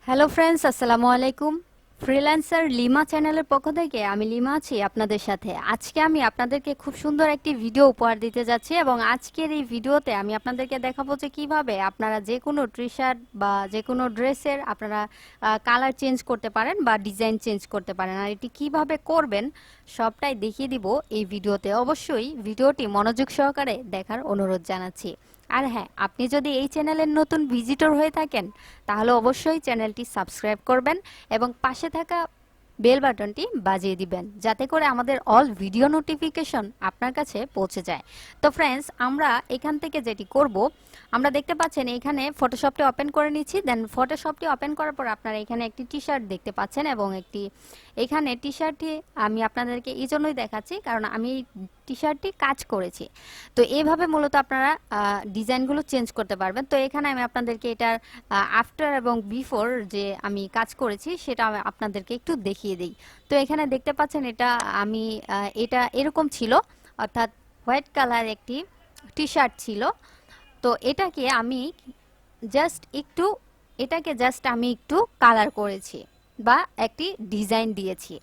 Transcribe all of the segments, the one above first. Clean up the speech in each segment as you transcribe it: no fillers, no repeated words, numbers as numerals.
Hello friends, আসসালামু আলাইকুম। Freelancer lima চ্যানেলের পক্ষ থেকে আমি লিমা আছি আপনাদের সাথে। আজকে আমি আপনাদেরকে খুব সুন্দর একটি ভিডিও উপহার দিতে যাচ্ছি এবং আজকের এই ভিডিওতে আমি আপনাদেরকে দেখাবো যে কিভাবে আপনারা যে কোনো টি শার্ট বা যে কোনো ড্রেসের আপনারা কালার চেঞ্জ করতে পারেন বা ডিজাইন চেঞ্জ করতে পারেন। আর এটি কিভাবে করবেন সবটাই দেখিয়ে দিব এই ভিডিওতে। অবশ্যই ভিডিওটি মনোযোগ সহকারে দেখার অনুরোধ জানাচ্ছি। আর হ্যাঁ, আপনি যদি এই চ্যানেলের নতুন ভিজিটর হয়ে থাকেন তাহলে অবশ্যই চ্যানেলটি সাবস্ক্রাইব করবেন এবং পাশে থাকা বেল বাটনটি বাজিয়ে দিবেন যাতে করে আমাদের অল ভিডিও নোটিফিকেশন আপনার কাছে পৌঁছে যায়। তো ফ্রেন্ডস, আমরা এখান থেকে যেটি করব, আমরা দেখতে পাচ্ছেন এখানে ফটোশপটি ওপেন করে নিচ্ছি। দেন ফটোশপটি ওপেন করার পর আপনারা এখানে একটি টি শার্ট দেখতে পাচ্ছেন এবং এখানে টি শার্টটি আমি আপনাদেরকে এই জন্যই দেখাচ্ছি কারণ আমি এই টি শার্টটি কাজ করেছি। তো এইভাবে মূলত আপনারা ডিজাইনগুলো চেঞ্জ করতে পারবেন। তো এখানে আমি আপনাদেরকে এটার আফটার এবং বিফোর যে আমি কাজ করেছি সেটা আমি আপনাদেরকে একটু দেখিয়ে দিই। তো এখানে দেখতে পাচ্ছেন এটা এরকম ছিল, অর্থাৎ হোয়াইট কালার একটি টি শার্ট ছিল। তো জাস্ট একটু জাস্ট আমি একটু কালার করেছি বা একটি ডিজাইন দিয়েছি।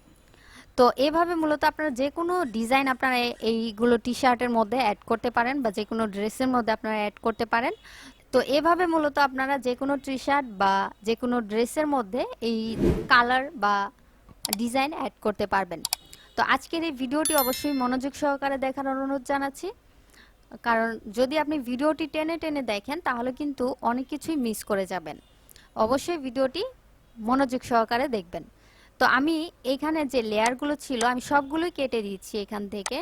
তো এভাবে মূলত আপনারা যে কোনো ডিজাইন আপনারা এইগুলো টি শার্টের মধ্যে অ্যাড করতে পারেন বা যে কোনো ড্রেসের মধ্যে আপনারা অ্যাড করতে পারেন। তো এভাবে মূলত আপনারা যে কোনো টি শার্ট বা যে কোনো ড্রেসের মধ্যে এই কালার বা ডিজাইন অ্যাড করতে পারবেন। তো আজকের এই ভিডিওটি অবশ্যই মনোযোগ সহকারে দেখার অনুরোধ জানাচ্ছি, কারণ যদি আপনি ভিডিওটি টেনে টেনে দেখেন তাহলে কিন্তু অনেক কিছুই মিস করে যাবেন। অবশ্যই ভিডিওটি মনোযোগ সহকারে দেখবেন। তো আমি এখানে যে লেয়ারগুলো ছিল আমি সবগুলোই কেটে দিচ্ছি। এখান থেকে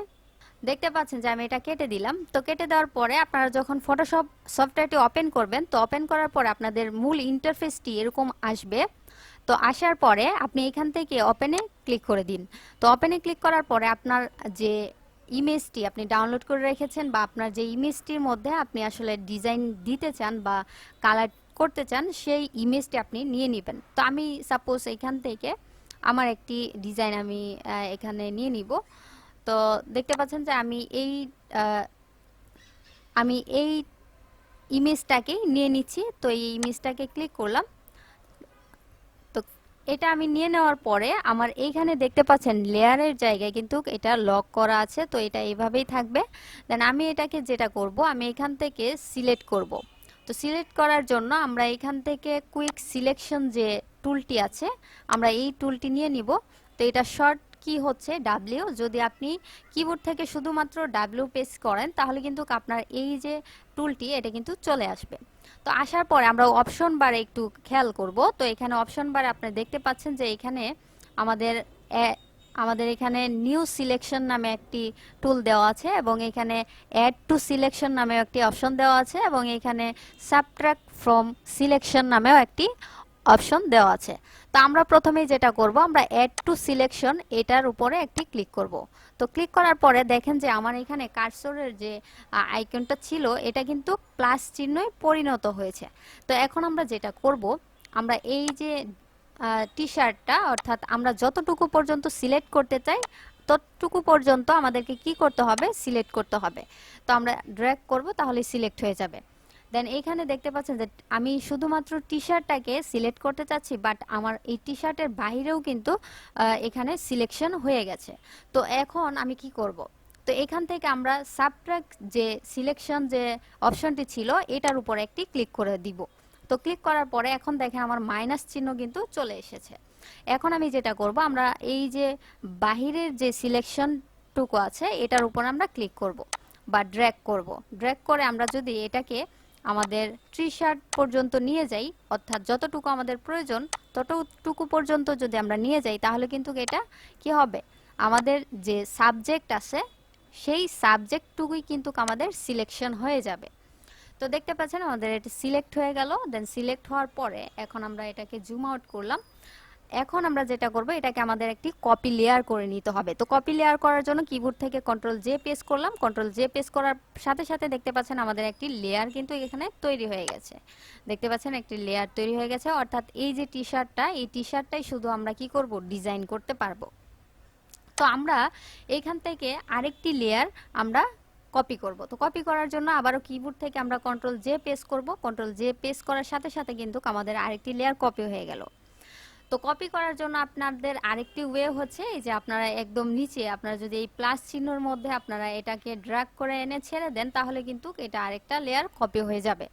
দেখতে পাচ্ছেন যে আমি এটা কেটে দিলাম। তো কেটে দেওয়ার পরে আপনারা যখন ফটোশপ সফটওয়্যারটি ওপেন করবেন, তো ওপেন করার পরে আপনাদের মূল ইন্টারফেসটি এরকম আসবে। তো আসার পরে আপনি এখান থেকে ওপেনে ক্লিক করে দিন। তো ওপেনে ক্লিক করার পরে আপনার যে ইমেজটি আপনি ডাউনলোড করে রেখেছেন বা আপনার যে ইমেজটির মধ্যে আপনি আসলে ডিজাইন দিতে চান বা কালার করতে চান সেই ইমেজটি আপনি নিয়ে নেবেন। তো আমি সাপোজ এখান থেকে আমার একটি ডিজাইন আমি এখানে নিয়ে নিব। তো দেখতে পাচ্ছেন যে আমি এই ইমেজটাকে নিয়ে নিচ্ছি। তো এই ইমেজটাকে ক্লিক করলাম। তো এটা আমি নিয়ে নেওয়ার পরে আমার এইখানে দেখতে পাচ্ছেন লেয়ারের জায়গায় কিন্তু এটা লক করা আছে। তো এটা এইভাবেই থাকবে। দেন আমি এটাকে যেটা করব, আমি এখান থেকে সিলেক্ট করব। তো সিলেক্ট করার জন্য আমরা এখান থেকে কুইক সিলেকশন যে টুলটি আছে আমরা এই টুলটি নিয়ে নিব। তো এটা শর্ট কি হচ্ছে ডাব্লিউ। যদি আপনি কিবোর্ড থেকে শুধুমাত্র ডাব্লিউ প্রেস করেন তাহলে কিন্তু আপনার এই যে টুলটি এটা কিন্তু চলে আসবে। তো আসার পরে আমরা অপশন বারে একটু খেয়াল করব। তো এখানে অপশন বারে আপনি দেখতে পাচ্ছেন যে এখানে আমাদের আমাদের এখানে নিউ সিলেকশন নামে একটি টুল দেওয়া আছে এবং এখানে অ্যাড টু সিলেকশন নামেও একটি অপশন দেওয়া আছে এবং এখানে সাবট্রাক্ট ফ্রম সিলেকশন নামেও একটি অপশন দেওয়া আছে। তো আমরা প্রথমেই যেটা করব, আমরা অ্যাড টু সিলেকশন এটার উপরে একটি ক্লিক করব। তো ক্লিক করার পরে দেখেন যে আমার এখানে কার্সরের যে আইকনটা ছিল এটা কিন্তু প্লাস চিহ্নে পরিণত হয়েছে। তো এখন আমরা যেটা করব, আমরা এই যে টি শার্টটা অর্থাৎ আমরা যতটুকু পর্যন্ত সিলেক্ট করতে চাই ততটুকু পর্যন্ত আমাদেরকে কি করতে হবে, সিলেক্ট করতে হবে। তো আমরা ড্র্যাগ করব তাহলে সিলেক্ট হয়ে যাবে। দেন এখানে দেখতে পাচ্ছেন যে আমি শুধুমাত্র টি শার্টটাকে সিলেক্ট করতে চাচ্ছি, বাট আমার এই টি শার্টের বাইরেও কিন্তু এখানে সিলেকশন হয়ে গেছে। তো এখন আমি কি করব, তো এখান থেকে আমরা সাবট্রাক্ট যে সিলেকশন যে অপশনটি ছিল এটার উপর একটি ক্লিক করে দিব। তো ক্লিক করার পরে এখন দেখেন আমার মাইনাস চিহ্ন কিন্তু চলে এসেছে। এখন আমি যেটা করব, আমরা এই যে বাহিরের যে সিলেকশনটুকু আছে এটার উপর আমরা ক্লিক করব বা ড্র্যাগ করব। ড্র্যাগ করে আমরা যদি এটাকে আমাদের টি শার্ট পর্যন্ত নিয়ে যাই, অর্থাৎ যতটুকু আমাদের প্রয়োজন ততটুকু পর্যন্ত যদি আমরা নিয়ে যাই তাহলে কিন্তু এটা কি হবে, আমাদের যে সাবজেক্ট আছে সেই সাবজেক্টটুকুই কিন্তু আমাদের সিলেকশন হয়ে যাবে। তো দেখতে পাচ্ছেন আমাদের এটা সিলেক্ট হয়ে গেল। দেন সিলেক্ট হওয়ার পরে এখন আমরা এটাকে জুম আউট করলাম। এখন আমরা যেটা করব, এটাকে আমাদের একটি কপি লেয়ার করে নিতে হবে। তো কপি লেয়ার করার জন্য কিবোর্ড থেকে কন্ট্রোল জে প্রেস করলাম। কন্ট্রোল জে প্রেস করার সাথে সাথে দেখতে পাচ্ছেন আমাদের একটি লেয়ার কিন্তু এখানে তৈরি হয়ে গেছে। দেখতে পাচ্ছেন একটি লেয়ার তৈরি হয়ে গেছে, অর্থাৎ এই যে টি শার্টটা, এই টি শার্টটাই শুধু আমরা কি করব, ডিজাইন করতে পারবো। তো আমরা এখান থেকে আরেকটি লেয়ার আমরা কপি করব। তো কপি করার জন্য আবারও কিবোর্ড থেকে আমরা কন্ট্রোল জে প্রেস করব। কন্ট্রোল জে প্রেস করার সাথে সাথে কিন্তু আমাদের আরেকটি লেয়ার কপি হয়ে গেল। তো কপি করার জন্য আপনাদের আরেকটি ওয়ে হচ্ছে এই যে আপনারা একদম নিচে আপনারা যদি এই প্লাস চিহ্নের মধ্যে আপনারা এটাকে ড্র্যাগ করে এনে ছেড়ে দেন তাহলে কিন্তু এটা আরেকটা লেয়ার কপি হয়ে যাবে।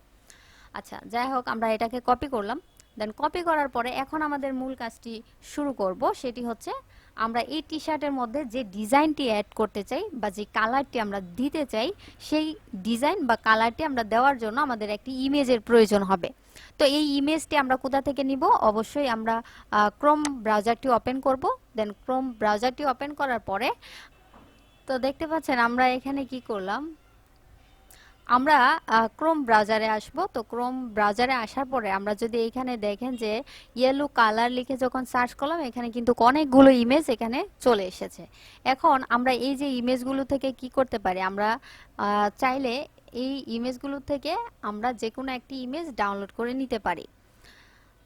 আচ্ছা, যাই হোক, আমরা এটাকে কপি করলাম। দেন কপি করার পরে এখন আমাদের মূল কাজটি শুরু করব, সেটি হচ্ছে আমরা এই টি শার্টের মধ্যে যে ডিজাইনটি অ্যাড করতে চাই বা যে কালারটি আমরা দিতে চাই, সেই ডিজাইন বা কালারটি আমরা দেওয়ার জন্য আমাদের একটি ইমেজের প্রয়োজন হবে। তো এই ইমেজটি আমরা কোথা থেকে নিব? অবশ্যই আমরা ক্রোম ব্রাউজারটি ওপেন করব। দেন ক্রোম ব্রাউজারটি ওপেন করার পরে তো দেখতে পাচ্ছেন আমরা এখানে কি করলাম, আমরা ক্রোম ব্রাউজারে আসব। তো ক্রোম ব্রাউজারে আসার পরে আমরা যদি এখানে দেখেন যে ইয়েলো কালার লিখে যখন সার্চ করলাম এখানে কিন্তু অনেকগুলো ইমেজ এখানে চলে এসেছে। এখন আমরা এই যে ইমেজগুলো থেকে কি করতে পারি, আমরা চাইলে এই ইমেজগুলো থেকে আমরা যে কোনো একটি ইমেজ ডাউনলোড করে নিতে পারি।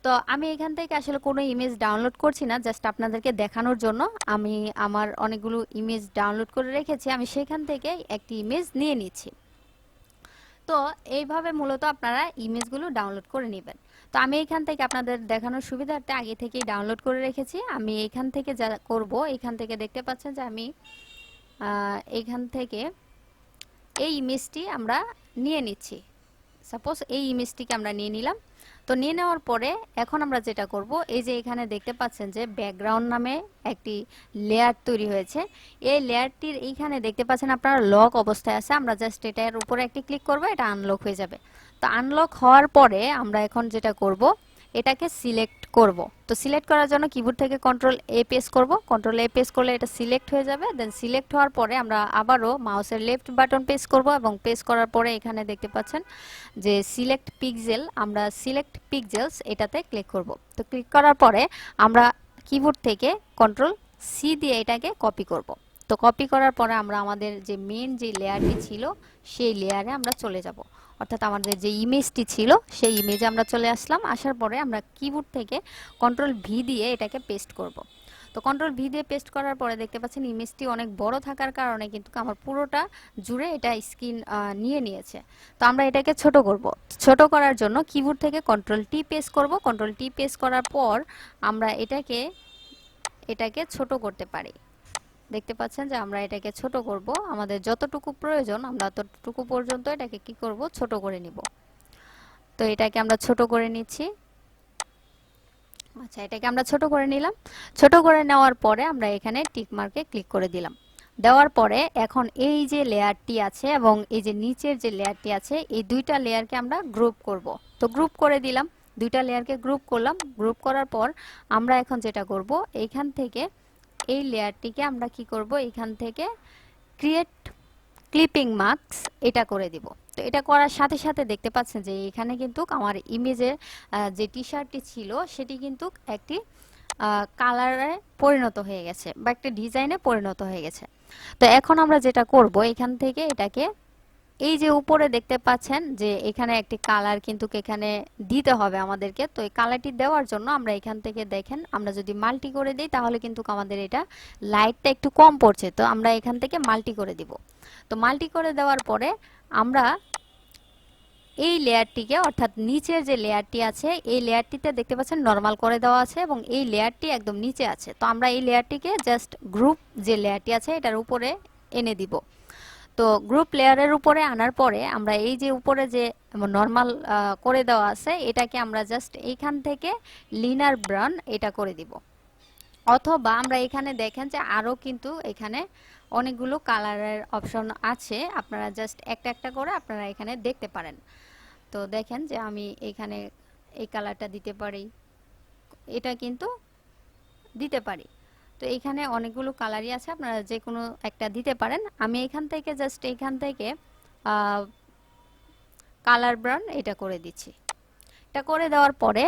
তো আমি এখান থেকে আসলে কোনো ইমেজ ডাউনলোড করছি না, জাস্ট আপনাদেরকে দেখানোর জন্য আমি আমার অনেকগুলো ইমেজ ডাউনলোড করে রেখেছি, আমি সেখান থেকে একটি ইমেজ নিয়ে নিচ্ছি। তো এইভাবে মূলত আপনারা ইমেজগুলো ডাউনলোড করে নেবেন। তো আমি এখান থেকে আপনাদের দেখানোর সুবিধার্থে আগে থেকেই ডাউনলোড করে রেখেছি। আমি এখান থেকে যা করব, এখান থেকে দেখতে পাচ্ছেন যে আমি এখান থেকে এই ইমেজটি আমরা নিয়ে নিচ্ছি। সাপোজ এই ইমেজটিকে আমরা নিয়ে নিলাম। তো নিয়ে নেওয়ার পরে এখন আমরা যেটা করব, এই যে এখানে দেখতে পাচ্ছেন যে ব্যাকগ্রাউন্ড নামে একটি লেয়ার তৈরি হয়েছে। এই লেয়ারটির এইখানে দেখতে পাচ্ছেন আপনারা লক অবস্থায় আছে, আমরা জাস্ট এটার উপরে একটি ক্লিক করব, এটা আনলক হয়ে যাবে। তো আনলক হওয়ার পরে আমরা এখন যেটা করব, এটাকে সিলেক্ট করব। তো সিলেক্ট করার জন্য কিবোর্ড থেকে কন্ট্রোল এ প্রেস করব। কন্ট্রোল এ প্রেস করলে এটা সিলেক্ট হয়ে যাবে। দেন সিলেক্ট হওয়ার পরে আমরা আবারও মাউসের লেফট বাটন প্রেস করব এবং প্রেস করার পরে এখানে দেখতে পাচ্ছেন যে সিলেক্ট পিক্সেল, আমরা সিলেক্ট পিক্সেলস এটাতে ক্লিক করব। তো ক্লিক করার পরে আমরা কিবোর্ড থেকে কন্ট্রোল সি দিয়ে এটাকে কপি করব। তো কপি করার পরে আমরা আমাদের যে মেইন যে লেয়ারটি ছিল সেই লেয়ারে আমরা চলে যাব, অর্থাৎ আমাদের যে ইমেজটি ছিল সেই ইমেজে আমরা চলে আসলাম। আসার পরে আমরা কিবোর্ড থেকে কন্ট্রোল ভি দিয়ে এটাকে পেস্ট করব। তো কন্ট্রোল ভি দিয়ে পেস্ট করার পরে দেখতে পাচ্ছেন ইমেজটি অনেক বড় থাকার কারণে কিন্তু আমার পুরোটা জুড়ে এটা স্ক্রিন নিয়ে নিয়েছে। তো আমরা এটাকে ছোট করব। ছোট করার জন্য কিবোর্ড থেকে কন্ট্রোল টি প্রেস করব। কন্ট্রোল টি প্রেস করার পর আমরা এটাকে ছোট করতে পারি। দেখতে পাচ্ছেন যে আমরা এটাকে ছোট করব, আমাদের যতটুকু প্রয়োজন আমরা ততটুকু পর্যন্ত এটাকে কি করব, ছোট করে নিব। তো এটাকে আমরা ছোট করে নিচ্ছি। আচ্ছা, এটাকে আমরা ছোট করে নিলাম। ছোট করে নেওয়ার পরে আমরা এখানে টিক মার্কে ক্লিক করে দিলাম। দেওয়ার পরে এখন এই যে লেয়ারটি আছে এবং এই যে নিচের যে লেয়ারটি আছে, এই দুইটা লেয়ারকে আমরা গ্রুপ করব। তো গ্রুপ করে দিলাম, দুইটা লেয়ারকে গ্রুপ করলাম। গ্রুপ করার পর আমরা এখন যেটা করব, এইখান থেকে এই লেয়ারটিকে আমরা কি করব, এখান থেকে ক্রিয়েট ক্লিপিং মার্কস এটা করে দিব। তো এটা করার সাথে সাথে দেখতে পাচ্ছেন যে এখানে কিন্তু আমার ইমেজের যে টি শার্টটি ছিল সেটি কিন্তু একটি কালারে পরিণত হয়ে গেছে বা একটা ডিজাইনে পরিণত হয়ে গেছে। তো এখন আমরা যেটা করব, এখান থেকে এটাকে এই যে উপরে দেখতে পাচ্ছেন যে এখানে একটি কালার কিন্তু এখানে দিতে হবে আমাদেরকে। তো এই কালারটি দেওয়ার জন্য আমরা এখান থেকে দেখেন আমরা যদি মাল্টি করে দিই তাহলে কিন্তু আমাদের এটা লাইটটা একটু কম পড়ছে। তো আমরা এখান থেকে মাল্টি করে দিব। তো মাল্টি করে দেওয়ার পরে আমরা এই লেয়ারটিকে, অর্থাৎ নিচের যে লেয়ারটি আছে এই লেয়ারটিতে দেখতে পাচ্ছেন নরমাল করে দেওয়া আছে এবং এই লেয়ারটি একদম নিচে আছে। তো আমরা এই লেয়ারটিকে জাস্ট গ্রুপ যে লেয়ারটি আছে এটার উপরে এনে দিব। তো গ্রুপ লেয়ারের উপরে আনার পরে আমরা এই যে উপরে যে নরমাল করে দেওয়া আছে এটাকে আমরা জাস্ট এইখান থেকে লিনার ব্রাউন এটা করে দিব। অথবা আমরা এখানে দেখেন যে আরও কিন্তু এখানে অনেকগুলো কালারের অপশন আছে, আপনারা জাস্ট একটা একটা করে আপনারা এখানে দেখতে পারেন। তো দেখেন যে আমি এখানে এই কালারটা দিতে পারি, এটা কিন্তু দিতে পারি। তো এখানে অনেকগুলো কালারই আছে, আপনারা যে কোনো একটা দিতে পারেন। আমি এখান থেকে জাস্ট এখান থেকে কালার ব্রাউন এটা করে দিচ্ছি। এটা করে দেওয়ার পরে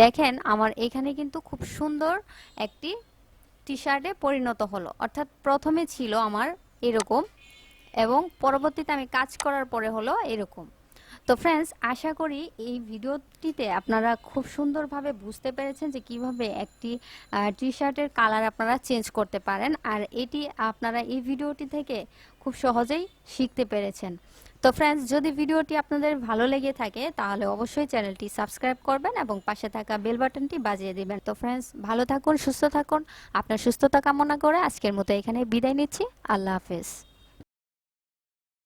দেখেন আমার এখানে কিন্তু খুব সুন্দর একটি টি শার্টে পরিণত হলো, অর্থাৎ প্রথমে ছিল আমার এরকম এবং পরবর্তীতে আমি কাজ করার পরে হলো এরকম। তো তো ফ্রেন্ডস, আশা করি এই ভিডিওটিতে আপনারা খুব সুন্দরভাবে বুঝতে পেরেছেন যে কিভাবে একটি টি-শার্টের কালার আপনারা চেঞ্জ করতে পারেন, আর এটি আপনারা এই ভিডিওটি থেকে খুব সহজেই শিখতে পেরেছেন। তো ফ্রেন্ডস, যদি ভিডিওটি আপনাদের ভালো লেগে থাকে তাহলে অবশ্যই চ্যানেলটি সাবস্ক্রাইব করবেন এবং পাশে থাকা বেল বাটনটি বাজিয়ে দিবেন। তো ফ্রেন্ডস, ভালো থাকুন, সুস্থ থাকুন। আপনার সুস্থতা কামনা করে আজকের মতো এখানে বিদায় নিচ্ছি। আল্লাহ হাফেজ।